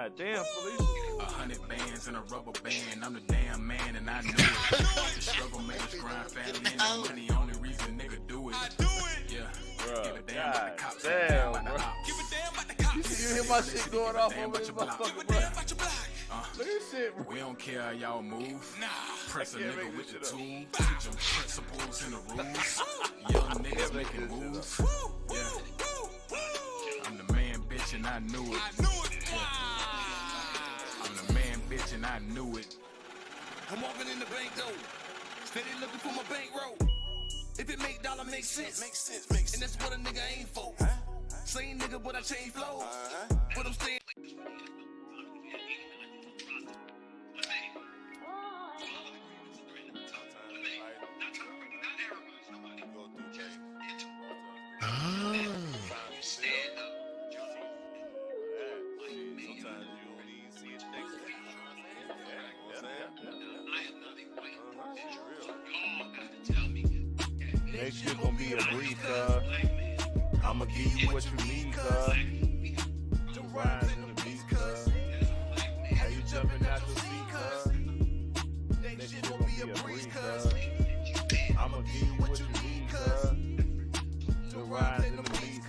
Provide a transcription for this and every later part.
God damn, Felicia. 100 bands and a rubber band. I'm the damn man and I knew it. The struggle made us grind, family and the money. Only reason nigga do it. I do it. Yeah. Bro, give a damn about the cops. damn, bro. Give a damn about the cops. You hear my shit going off over this motherfucker, bro. Look at this shit, bro. We don't care how y'all move. Nah. Press a nigga with the tool. Teach them principles and the rules. Young niggas making moves. Yeah. I'm the man, bitch, and I knew it. I'm the man, bitch, and I knew it. I'm walking in the bank though, steady looking for my bankroll. If it make dollar make sense, and that's what a nigga aim for. Same nigga, but I change flows. But I'm staying. Next year gonna be a breeze, I'ma give you what you need, The rhymes in the beat, How you jumping out your seat, Next year gonna be a breeze, I'ma give you what you need, The rhymes in the beat,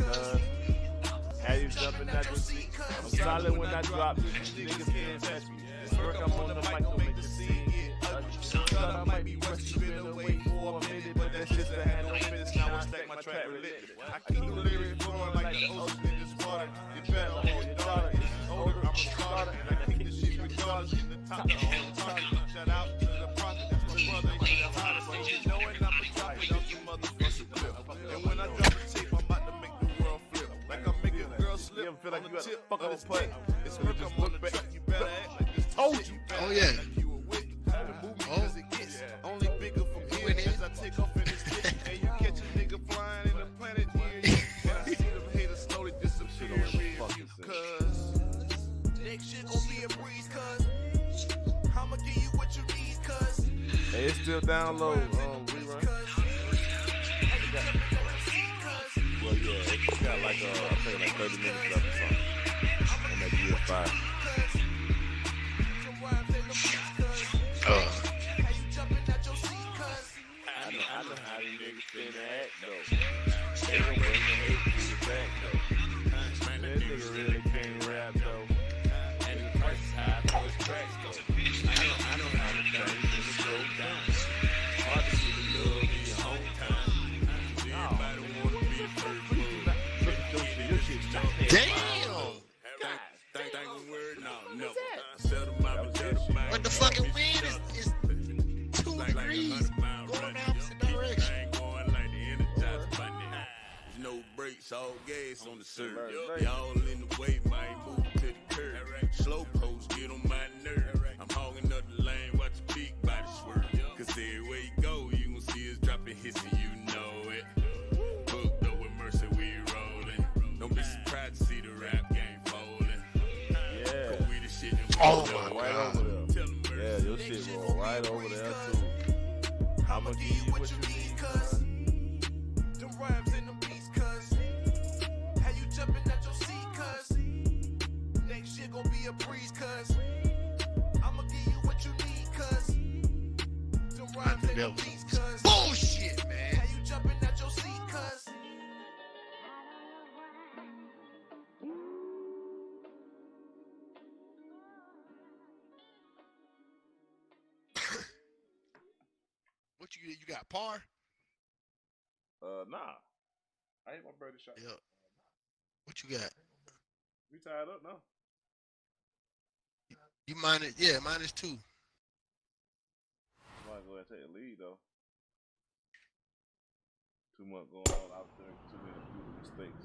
How you jumping out your seat? I'm solid when I drop this, niggas can't touch me. This work I'm on the mic don't make the scene get ugly. Thought I might be rusty, been away for a minute, but that's just a hand on finish. Now I stack my track related. I keep the lyrics flowing like the ocean in this water. Get better, hold your daughter. This is older, I'm a starter, and I keep the shit regardless. In the top, the whole target. Shout out to the prophet, that's my brother. He's the hottest, so you knowing I'm a drop it off your motherfucking clip. And when I drop a tape, I'm about to make the world flip. Like I'm making a girl slip. You ever feel like you got to fuck up this play? It's Merc, I'm on the back. You better act like this. Told you. Oh yeah. Only bigger from here as I take off in this dick. And you catch a nigga flying in the planet here. And I see them haters slowly disappear. Cause next shit gon' be a breeze, cuz I'ma give you what you need, cuz. Hey, it's still download, rerun. Well, yeah, it got like, I think like 30 minutes left or something. On that GS5. I know how these niggas finna act though. They gon' bring the hate to the back though. Man, that nigga really can't rap though. And the price is high for his tracks though. I know how the things just go down. Hard to see the love in your own time. Everybody wanna be the first move. Your shit's Damn! Think a word? No. But the fucking wind is 2 degrees going the opposite direction. I ain't going like the Energizer Bunny. There's no brakes, all gas on the serve. Y'all in the way, might move to the curb. Slow post, get on my nerve. I'm hogging up the lane, watch the big body swerve. Cause everywhere you go, you gon' see us dropping hits and you know it. Booked up with Merc, we rolling. Don't be surprised to see the rap game folding. Yeah. Cause we the shit and we Oh know my it. Right God. over there. Yeah, your shit roll right over there too. I'ma give you what you need, cuz. Them rhymes in the beats, cuz. How you jumping at your seat, cuz. Next shit gon' be a breeze, cuz. I'ma give you what you need, cuz. Them rhymes in the beats, cuz. Bullshit, man. How you jumping at your seat, cuz. What you got, par? Nah. I hit my birdie shot. Yeah. What you got? We tied up now. You minus, yeah, -2. I might go ahead and take a lead though. 2 months going on out there, too many mistakes.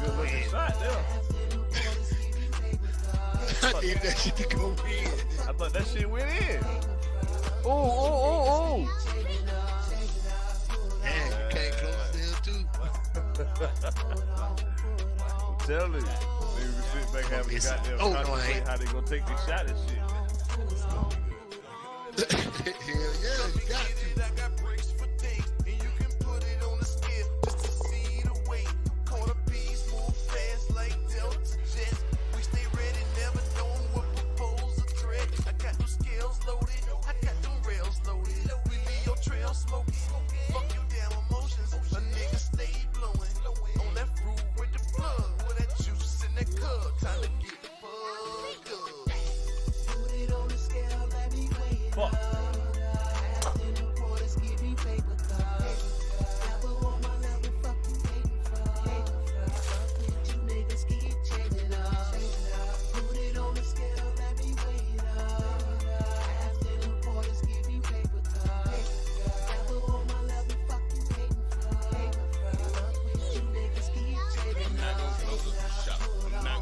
good looking shot there. I need that shit to go in. I thought that shit went in. Oh. Man, you can't close still too. I'm telling you. Niggas can sit back having a goddamn contemplate how they gonna take this shot and shit. Hell yeah, you got to. I got bricks for days, and you can put it on the scale just to see the weight. Quarter piece, move fast like Delta Jets. We stay ready, never knowing what propose a threat. I got them scales loaded, I got them rails loaded. We leave your trail smoking, fuck you down emotions. A nigga stay blowing on that fruit with the plug, with that juice in that cup. Time to get fucked up. Put it on the scale, let me weigh it Fuck. up.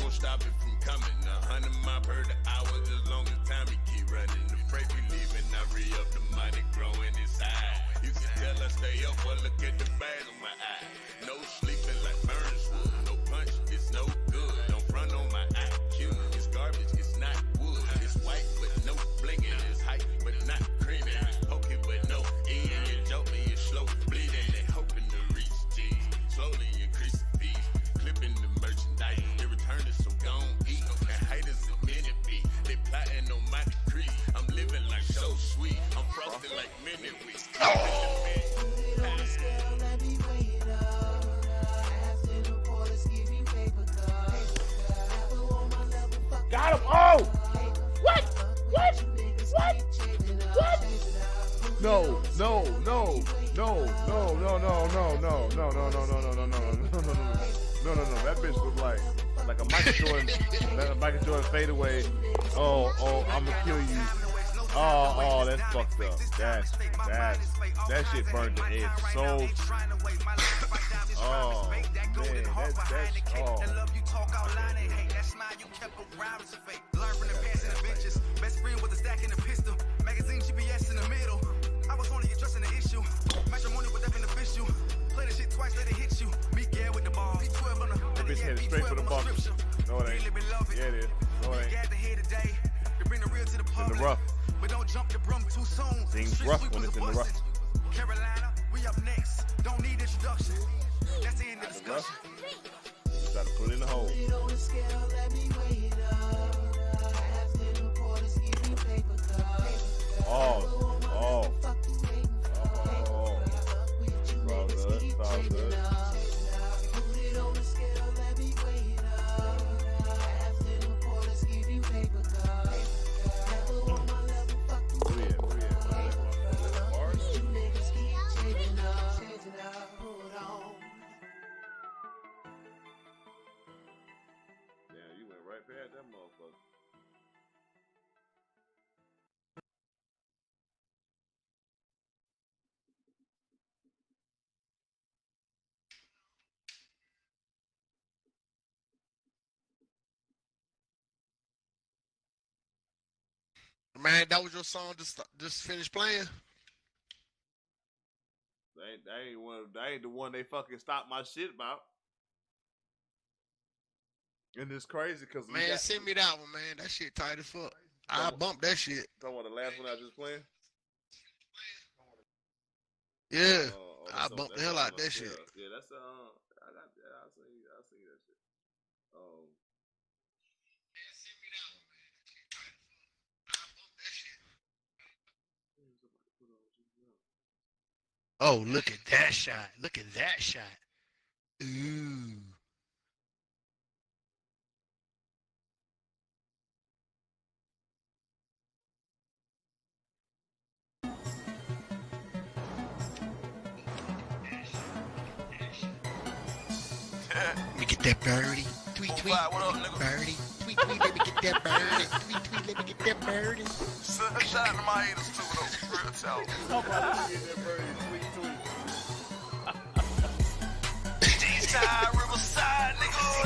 Stop it from coming. 100 miles per hour, as long as time we keep running. The freight we leaving, I re-up the money growing inside. You can tell I stay up, well look at the bag on my eye. No sleeping like Burns wood, no punch, it's no good. Don't front on my IQ, it's garbage, it's not wood. It's white but no blinging, it's hype but not creaming. It's poking but no eating, you joke me, it's slow bleeding. They hoping to reach G's, slowly increase the fees, clipping the merchandise. They return it, so gon' eat. And haters admit it be, they plotting on my decree. I'm living like so sweet, I'm frosted like minute weeks. Got him! Oh! What? No. That bitch was like a Michael Jordan fadeaway. Oh, I'ma kill you. Oh, that's fucked up. That shit burned the edge so. Oh man, that's oh. Learn from the past and adventures. Best friend with a stack and a pistol. Magazine GPS in the middle. I was only addressing the issue. Matrimony was that beneficial. Play the shit twice, let it hit you. Miguel with the ball. B12 on the. That bitch headed straight for the bunkers. No, it ain't. Yeah, it is. No, it ain't. In the rough. But don't jump the brum too soon. Seems rough when it's in the rough. Carolina, we up next. Don't need introduction. That's the end of the discussion. Try to put it in the hole. Oh. It's all good. It's all good. Damn, you went right past that motherfucker. Man, that was your song. Just finished playing. That ain't the one they fucking stopped my shit about. And it's crazy because man, send me that one, man. That shit tight as fuck. I bumped that shit. Talking about the last one I just playing? Yeah, I bumped the hell out that shit. Yeah, that's I'll see that shit. Send me that one, man. That shit tight as fuck. I bumped that shit. Oh, look at that shot. Look at that shot. Ooh. Let me get that birdie. Tweet, tweet. Let me get birdie. Tweet, tweet. Let me get that birdie. Tweet, tweet. Let me get that birdie. Shout out to my haters too, though. Real talk. Somebody get that birdie. Tweet, tweet. Eastside, Riverside, nigga.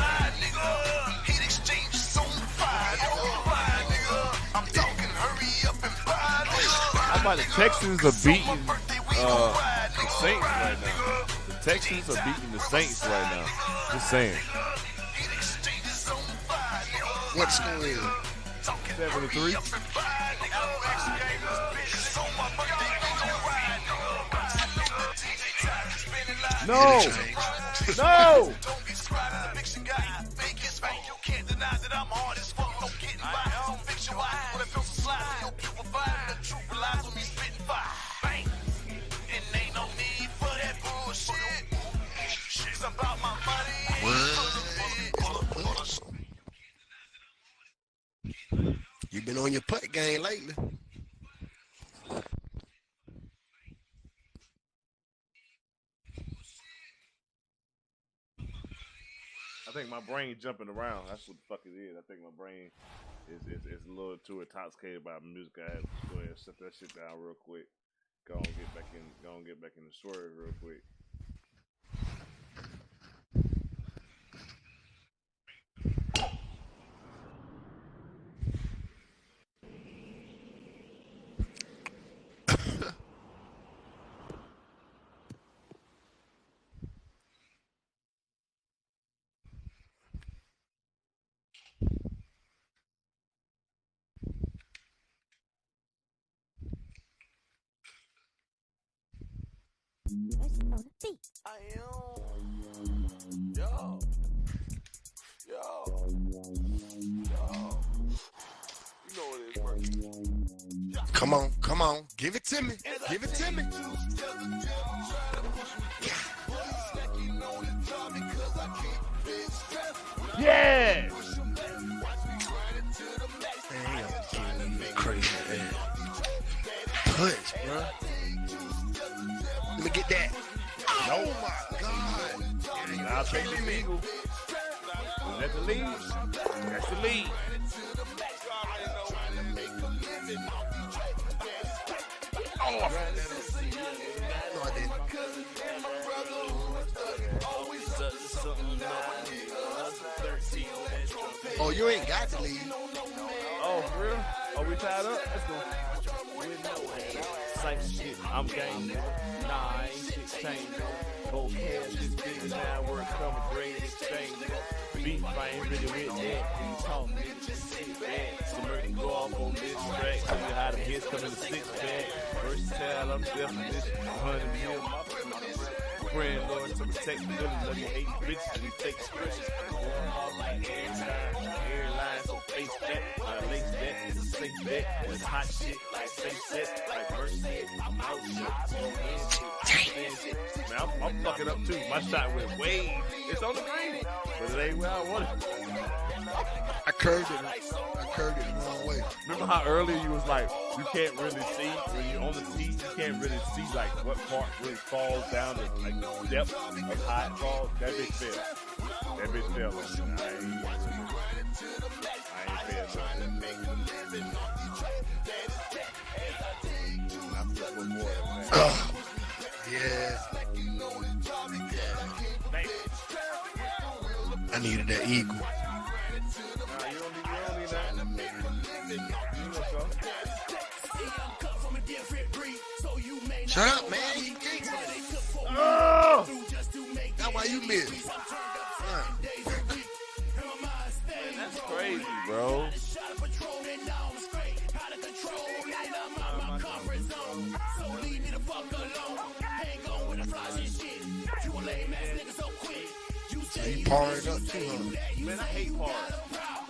about the Texans are beating the Saints right now. The Texans are beating the Saints right now. Just saying. What score is it? 7-3. No! No! You been on your putt game lately. I think my brain jumping around. That's what the fuck it is. I think my brain is a little too intoxicated by music. I have to go ahead and shut that shit down real quick. Go and get back in the swerve real quick. I am. Yo. You know what it is, Merc. Come on. Give it to me. Give it to me. Yeah! Damn, crazy ass. Punch, bro. Let me get that. Oh my God. I'll take the Eagle. That's the lead. That's the lead. Oh, no, I didn't. Oh, you ain't got the lead. Oh, for real? Oh, we tied up? Let's go. Same shit. I'm game. Nah, I ain't shit changed. Both cash is big now. Work coming great exchange. Beef, I ain't really with that. When you talk, nigga, just sit back. So Merc go off on this track. Tell you how the hits come in the 6-pack. Versatile, I'm definition. 100 mil, my friend, Lord, to protect the villain. Let me hate bitches and fake expressions. Going off like airline, so face that. Lace that, it's a safe bet. It's hot shit, like safe set. Like first set, I'm out shit. Man, I'm fucking up too. My shot went way. It's on the green, but it ain't where I want it. I curved it the wrong way. Remember how earlier you was like, you can't really see when you're on the tee. You can't really see like what part really falls down to like the depth of how it falls. That bitch fell. That bitch fell. I ain't Oh, yeah. I needed that eagle. Shut up, man. Oh! That's why you missed. That's crazy, bro. So you parring up too, huh? Man, I hate pars.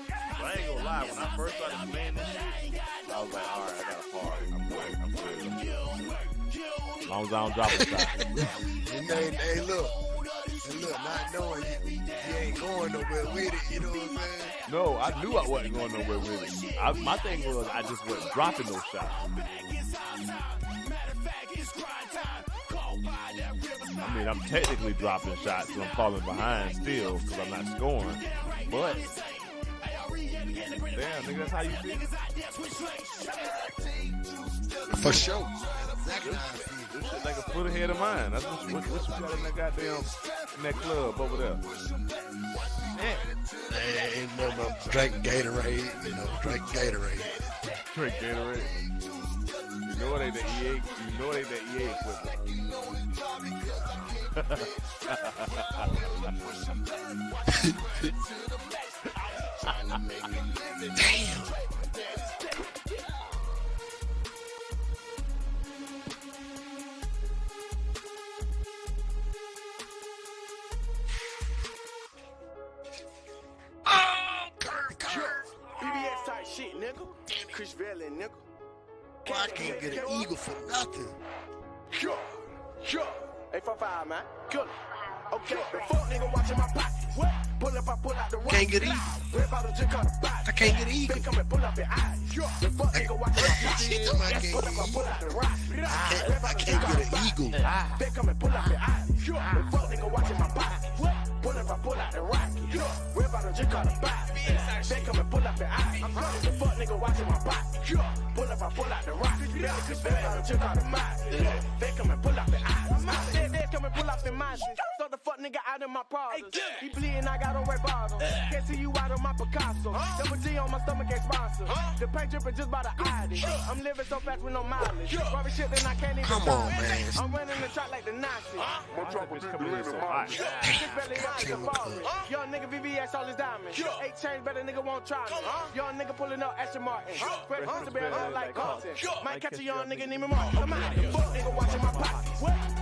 But I ain't gonna lie, when I first started playing this shit, I was like, alright, I got a par. I'm good. As long as I don't drop a shot. Hey, look, not knowing you ain't going nowhere with it, you know what I'm saying? No, I knew I wasn't going nowhere with it. My thing was I just wasn't dropping those shots. I mean, I'm technically dropping shots because I'm falling behind still because I'm not scoring. But, damn, nigga, that's how you feel. For sure. Exactly how I feel. This shit like a foot ahead of mine. That's what you got in that goddamn, in that club over there. Man, ain't nothing but drinking Gatorade, Drink Gatorade. Drink Gatorade. know it ain't the EA. You know it ain't the EA equipment. Damn. PBS type shit, nigga. Chris Valley, nigga. Boy, I can't get an eagle for nothing. Sure. 845, man. Kill it. Okay, the fuck nigga watching my pocket. What? Pull up, I pull out the rock. Can't get eagle. I can't get eagle. Come and pull up your eyes. The fuck nigga watching my pocket. Pull up, I pull out the rock. I can't get an eagle. They come and pull up your eyes. The fuck nigga watching my pocket. What? Pull up, I pull out the rock. We're about to drink out the bottle. They come and pull up your eyes. The fuck nigga watching my pocket. Pull up, I pull out the rock. They about to drink out the mouth. They come and pull up your eyes. They come and pull up their minds. So the fuck nigga out of my problems. He bleeding, I got on red bottom. Can't see you out of my Picasso. Double G on my stomach ain't sponsor. The paint dripping just by the ID. I'm living so fast with no mileage. Robbing shit then I can't even Come on, stop. man. I'm running the track like the Nazis. My chopper coming in so hot. Young nigga VVS all his diamonds. 8 chains, better nigga won't try me. Young nigga pulling up Aston Martin. Fresh to be like Carlton. Might catch a young nigga Neiman Martin. Come out, the fuck nigga watching my pocket.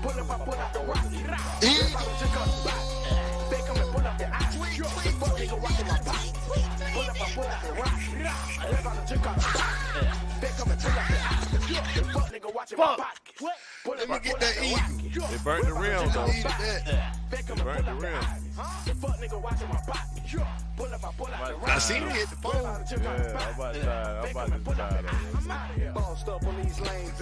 Pull up, I pull out the rock. They come and pull up their eyes. The fuck nigga watching my pocket. Pull up, I pull out the rock. They about to check out the box. They come and pull up their eyes. The fuck nigga watching my pocket. Pull up, Let me get that eagle. They burnt the rim though. Needed that. they come and pull up their eyes. The fuck nigga watching my pocket. Pull up, I pull out the rock. I seen him hit the phone. Yeah, I'm about to try that. Bossed up on these lanes,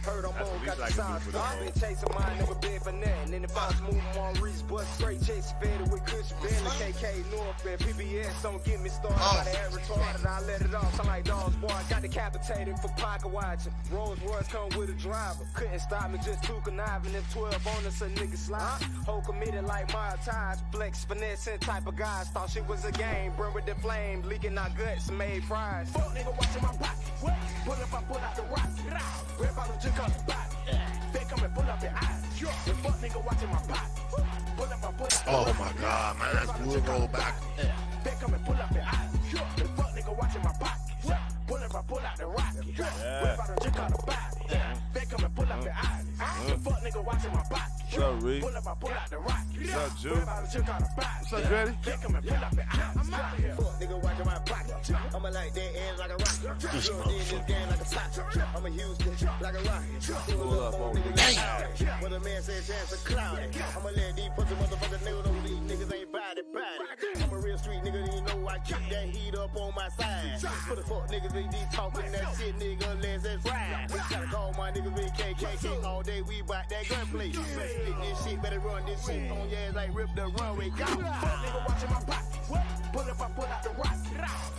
heard I'm on, got the signs. I've been chasing mine, never been for nothing. And if I was moving on Reese, but straight chasing better with cushion, Bentley, KK, North, and PBS. Don't get me started by the air retarded. I let it off, sound like dogs, boy. I got decapitated for pocket watching. Rolls Royce come with a driver. Couldn't stop me, just too conniving. If 12 on us, a nigga slide. Whole committed like my ties. Flex, finesse, and type of guys. Thought shit was a game. Burn with the flame, leaking our guts, made fries. Fuck nigga watching my pocket. Pull up, I pull out the rock. Red bottom drink up the body. They come and pull up their eyes. The fuck nigga watching my pocket. Pull up, I pull out the rock. Oh my God, man, that's wood roll back. They come and pull up their eyes. The fuck nigga watching my pocket. Pull up, I pull out the rock. Red bottom drink up the body. They come and pull up their eyes. The fuck nigga watching my pocket. What's up, Reed? Pull up, I pull out the rock. What's up, Jew? Red bottom drink up the body. What's up, Dreddy? They come and pull up their eyes. I'm out of here. Fuck nigga watching my pocket. I'ma like that ass like a rocket. You're in this game like a sock. I'ma use this like a rocket. Pull up on me. When a man says chance a cloud, I'ma let these pussy motherfuckers niggas know these niggas ain't body. I'm a real street nigga, you know I keep that heat up on my side. For the fuck niggas, they talking that shit, nigga, unless it's right. Gotta call my niggas big KKK all day, we bout that gunplay. Split this shit, better run this shit on your ass like rip the runway. Go! Fuck nigga watching my pocket. Pull up, I pull out the rock.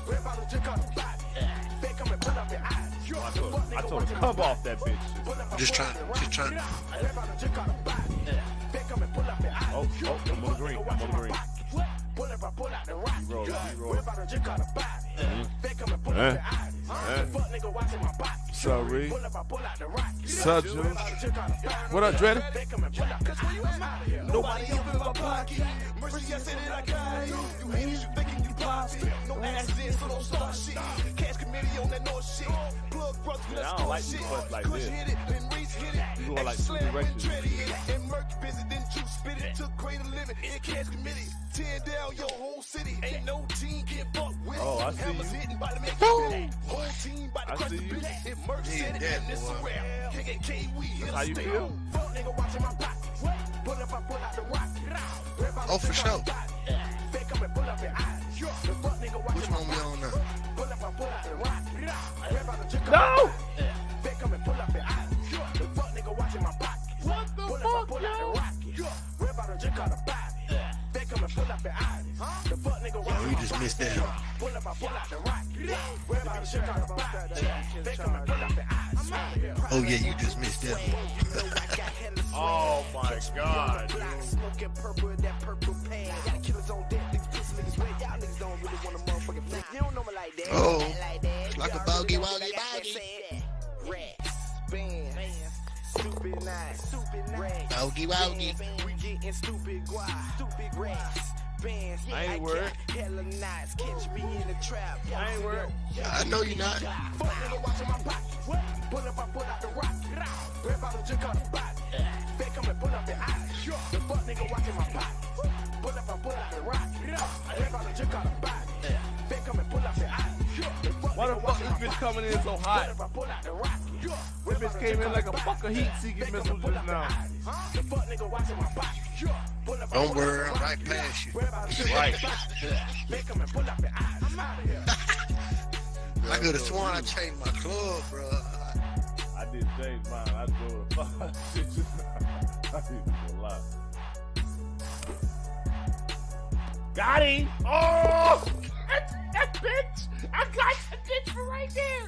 Red bottom drink up the body. They come and pull up their eyes. I told him come off that bitch. Just trying. Red bottom drink up the body. They come and pull up their eyes. Oh, I'm on the green. I'm on the green. Pull up, I pull out the rock. Roll. Red bottom drink up the body. They come and pull up their eyes. Fuck nigga watching my pocket. What's up, Reed? Pull up, I pull out the rock. What's up, Jew? What up, Dreddy? They come and pull up. Cause when you out of here, nobody up in my pocket. Mercy, I said it, I got you. You haters, you thinking you poppy. No accidents, so don't start shit. Cash committee on that North shit. Plug brothers, we I let's don't go like shit. these butts like Kush this. hit it, then Reese hit it. You going like Extra two slam, directions. Dreddy hit it. And Merc busy, then you spit it. Took greater living in cash committee. Tear down your whole city. Ain't no team can fuck with it. Oh, I see Hammers you. hitting by the make it. Whole team by the I crush see the you. bitch. If Merc said it, that, then it's a boy. rap. KKK, we here How to you stay. feel? Fuck nigga watching my pocket. Pull up, I pull out the rock. Oh, for sure. They come and pull up their eyes. The fuck nigga Which watching my one we on now? pull up, I pull out the rock. No! They come and pull up their eyes. The fuck nigga watching my pocket. What the Pull up, I fuck, pull out the yo? rock. We're about to drink out the body. They come and pull up their eyes. The fuck nigga watching You my just pocket. missed that. Pull up, I pull out the rock. We're about to drink out the body. They come and pull up their eyes. Oh yeah, you just missed that one. Oh my God. Smoking purple, that purple pan. Got killers on deck, niggas pussy niggas wet. Y'all niggas don't really want a motherfucking flick. You don't know me like that. Oh, Like that. it's like a Y'all bogey, really woggy, got that bogey. sad. Rats, beans, Woggy, woggy. We getting stupid guap, stupid rats. Bands, yeah, I ain't worried. hella nights, catch me in the trap. I ain't worried. I know you're not. Fuck nigga watching my pocket. Pull up, I pull out the rock. Grab out the junk out the body. They come and pull up the eye. The fuck nigga watching my pocket. Pull up, I pull out the rock. Grab out the junk out the body. They come and pull up the eye. Why the fuck this bitch coming in so hot? This bitch came in like a fucking heat-seeking missile just now. The fuck nigga watching my pocket. Don't worry, I'm right past you. Right. They come and pull up the eye. I'm out of here. I could have sworn I changed my club, bro. I did change mine. I drove it. I did a lot. Got him! Oh! That bitch! I got that bitch from right there!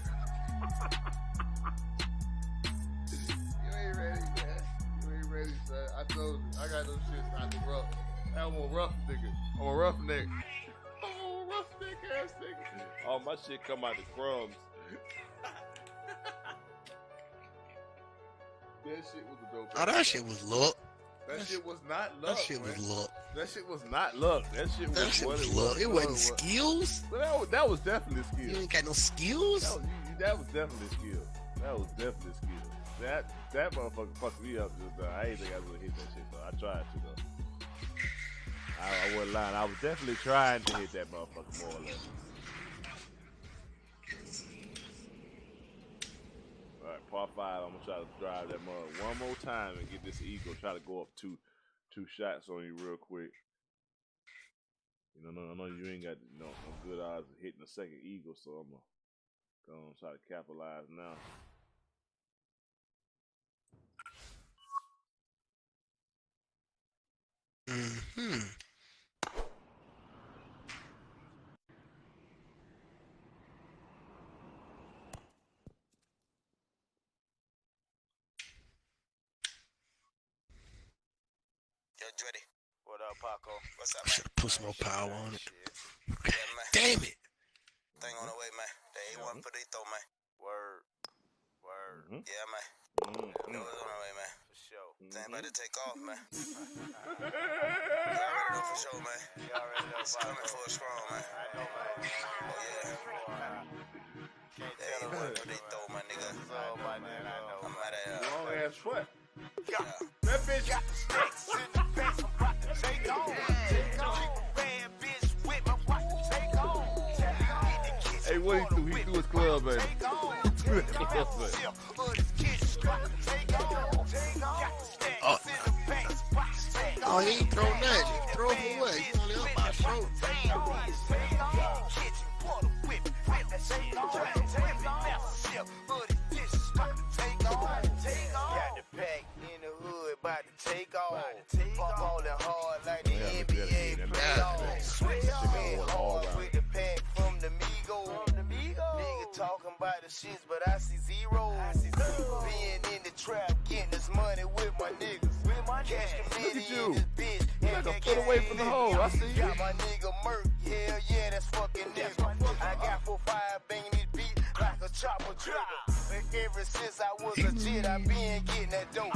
You ain't ready, man. You ain't ready, son. I told you. I got those shits out the rough. I'm a rough nigga. I'm a rough nigga. Oh, rough nigga ass nigga. All my shit come out the crumbs. That shit was a dope. Oh, that shit was luck. That shit was not luck. That shit was man. luck. That shit was Not luck. That shit was That shit what was it luck. was. It wasn't skills. But that was definitely You skill. ain't got no skills. That was definitely skill. That was definitely skill. That motherfucker fucked me up just now. I ain't think I was gonna hit that shit though. I tried to though. I wasn't lying. I was definitely trying to hit that motherfucker more or less. Alright, par 5. I'm gonna try to drive that mother one more time and get this eagle. Try to go up two shots on you real quick. You know, I know you ain't got no good odds of hitting the second eagle, so I'm gonna try to capitalize now. Mm-hmm. Yo, Dreddy. What up, Paco? What's up, I should man? have put some more power on it. Yeah, man. Damn it. Thing on the way, man. The A1 Pedito, man. Word. Yeah, man. It was on the way, man. For sure. Thing about to take off, man. You already know for sure, man. You already know. It's coming for a strong, man. I know, man. Oh, yeah. The A1 Pedito, my nigga. I'm out of here. Long ass foot. Yeah. That bitch. Got the snakes in the face, I'm about to take on. Bad bitch with my watch to take on. Hey, what he do? He do his club, baby. Oh, he ain't throw nothing. He throw for what? He only up my throat. Got the pack in the hood, about to take off. Ballin' hard like the NBA playoffs. Switch hard with the pack from the Migos. Nigga talking about the shits, but I see zero. Being in the trap, getting this money with my niggas. Cash committee in this bitch. You like a foot away from the hole. I see you. Got my nigga Merc, hell yeah, that's fucking nigga. I got 4-5 banging this beat like a chopper trigger. Ever since I was a kid, I been getting that dope.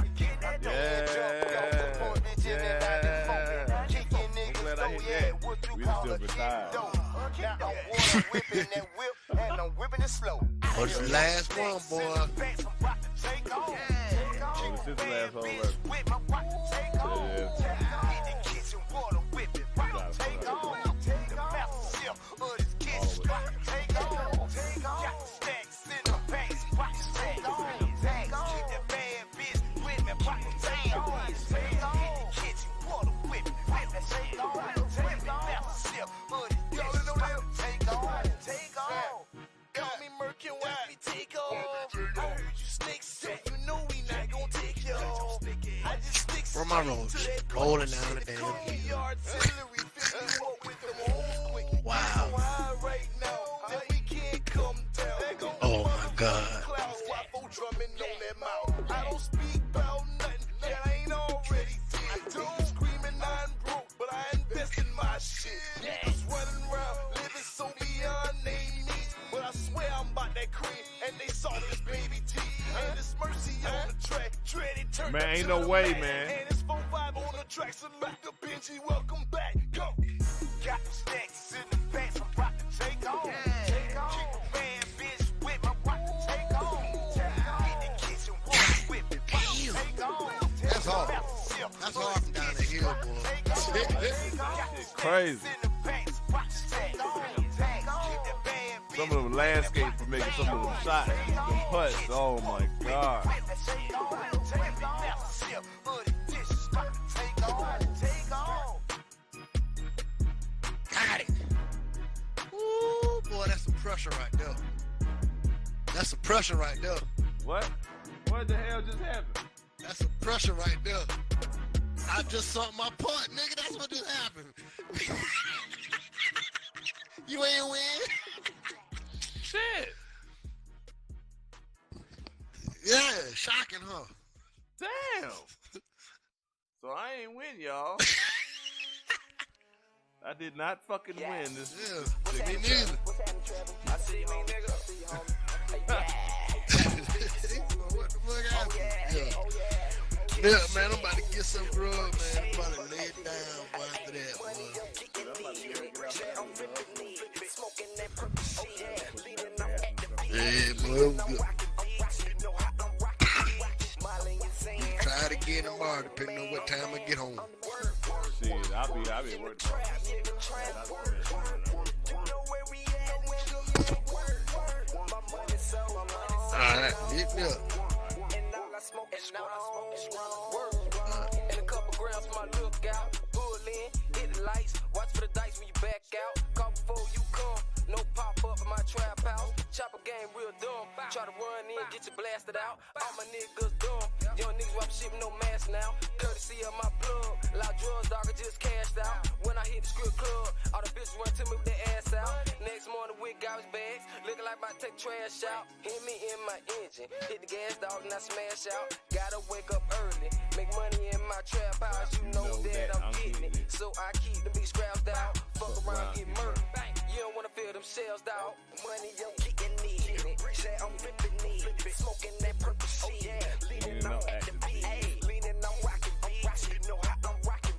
Kicking niggas, so yeah, what you call a kid dope. Now I'm water whipping that whip, and I'm whipping it slow. What's the last one, boy? This is the last one, right? Where my rollers? Rolling down the damn hill. Wow. Oh my God. I don't speak about nothing that I ain't already did. I don't screaming, I'm broke, but I invest in my shit. Niggas running around, living so beyond they needs. But I swear I'm about that cream, and they saw this baby teeth. And this mercy on the track, dreaded turn Man, ain't no way, man. And it's 4-5 on the track. Salute the Benji. Welcome back. Go. Got the snacks in the pants. I'm about to take on. Take on. Keep a bad bitch with my rock to take on. In the kitchen, walk with me. Take on. That's hard. That's hard from down the hill, boy. It's crazy. Some of them landscapes for making some of them shots, them putts. Oh my God. Got it. Ooh, boy, that's some pressure right there. That's some pressure right there. What? What the hell just happened? That's some pressure right there. I just saw my putt, nigga. That's what just happened. You ain't win. Shit. Yeah, shocking, huh? Damn. So I ain't win, y'all. I did not fucking win this. Yeah, me neither. I see me, nigga. What the fuck happened? Yeah, man, I'm about to get some grub, man. I'm about to lay it down after that, boy. Yeah, boy, it was good. Try it again tomorrow, depending on what time I get home. Shit, I'll be working. Alright, hit me up. And a couple grams for my lookout. Pull in, hit the lights, watch for the dice when you back out. Call before you come, no pop up in my trap house. Chopper game real dumb. Try to run in, get you blasted out. All my niggas dumb. Young niggas walk shit with no mask now. Courtesy of my plug. Loud drugs, dog, I just cashed out. When I hit the strip club, all the bitches run to me with their ass out. Next morning with garbage bags, looking like about to take trash out. Hit me in my engine, hit the gas, dog, and I smash out. Gotta wake up early, make money in my trap house. You know that I'm getting it, so I keep the big scraps down. Fuck around, get murdered. You don't wanna feel them shells, dog. Money, yo, kicking it. I'm flipping it, smoking that purple shit. Leaning on activate, leaning on rocking. You know how I'm rocking.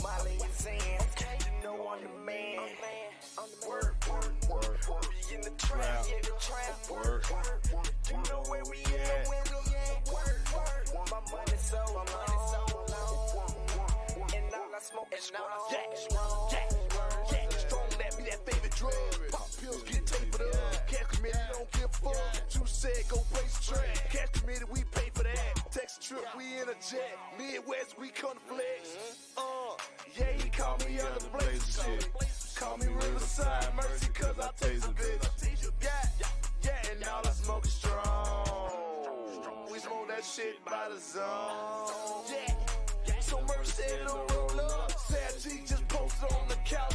Molly and Sand, you know I'm the man. Work. We in the trap, work. You know where we at, work. My money so long. And all I smoke is strong. Strong, let me that favorite drug. Pop pills, get tapered up. Cash committed, don't give a fuck. You said go place track. Cash committed, we pay for that. Text trip, we in a jet. Midwest, we come to flex. Yeah, he call me under blaze shit. Call me Riverside Mercy, cause I taste the